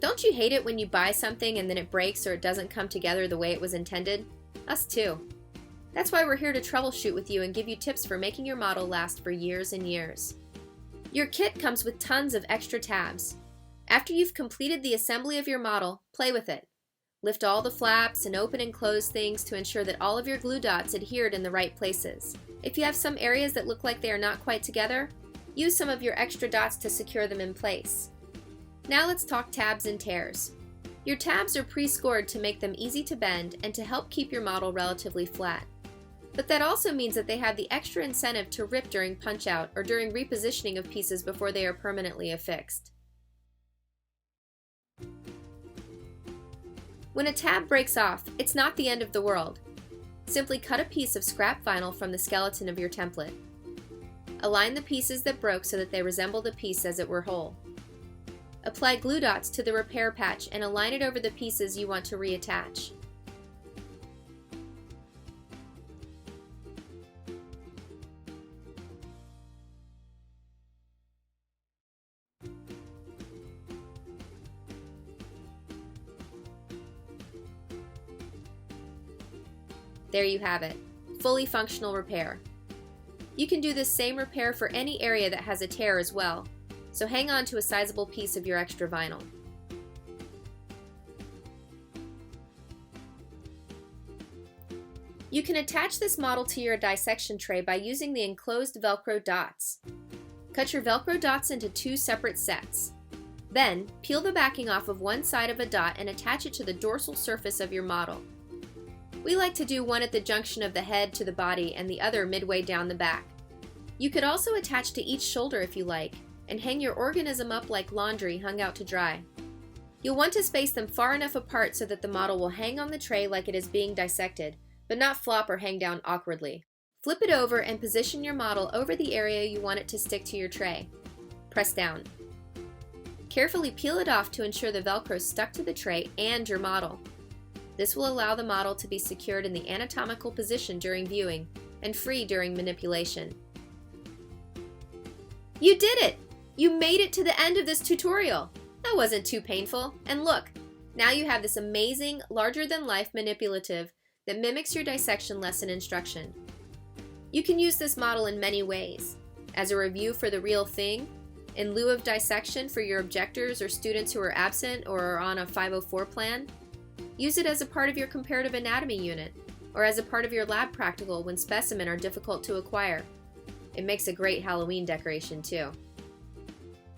Don't you hate it when you buy something and then it breaks or it doesn't come together the way it was intended? Us too. That's why we're here to troubleshoot with you and give you tips for making your model last for years and years. Your kit comes with tons of extra tabs. After you've completed the assembly of your model, play with it. Lift all the flaps and open and close things to ensure that all of your glue dots adhered in the right places. If you have some areas that look like they are not quite together, use some of your extra dots to secure them in place. Now let's talk tabs and tears. Your tabs are pre-scored to make them easy to bend and to help keep your model relatively flat. But that also means that they have the extra incentive to rip during punch-out or during repositioning of pieces before they are permanently affixed. When a tab breaks off, it's not the end of the world. Simply cut a piece of scrap vinyl from the skeleton of your template. Align the pieces that broke so that they resemble the piece as it were whole. Apply glue dots to the repair patch and align it over the pieces you want to reattach. There you have it, fully functional repair. You can do this same repair for any area that has a tear as well, so hang on to a sizable piece of your extra vinyl. You can attach this model to your dissection tray by using the enclosed Velcro dots. Cut your Velcro dots into 2 separate sets. Then, peel the backing off of one side of a dot and attach it to the dorsal surface of your model. We like to do one at the junction of the head to the body and the other midway down the back. You could also attach to each shoulder if you like, and hang your organism up like laundry hung out to dry. You'll want to space them far enough apart so that the model will hang on the tray like it is being dissected, but not flop or hang down awkwardly. Flip it over and position your model over the area you want it to stick to your tray. Press down. Carefully peel it off to ensure the Velcro is stuck to the tray and your model. This will allow the model to be secured in the anatomical position during viewing and free during manipulation. You did it! You made it to the end of this tutorial! That wasn't too painful, and look, now you have this amazing, larger-than-life manipulative that mimics your dissection lesson instruction. You can use this model in many ways: as a review for the real thing, in lieu of dissection for your objectors or students who are absent or are on a 504 plan. Use it as a part of your comparative anatomy unit, or as a part of your lab practical when specimens are difficult to acquire. It makes a great Halloween decoration too.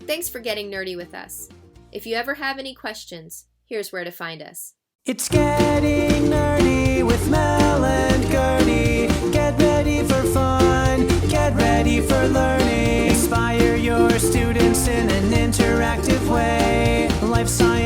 Thanks for getting nerdy with us. If you ever have any questions, here's where to find us. It's getting nerdy with Mel and Gertie. Get ready for fun, get ready for learning. Inspire your students in an interactive way. Life science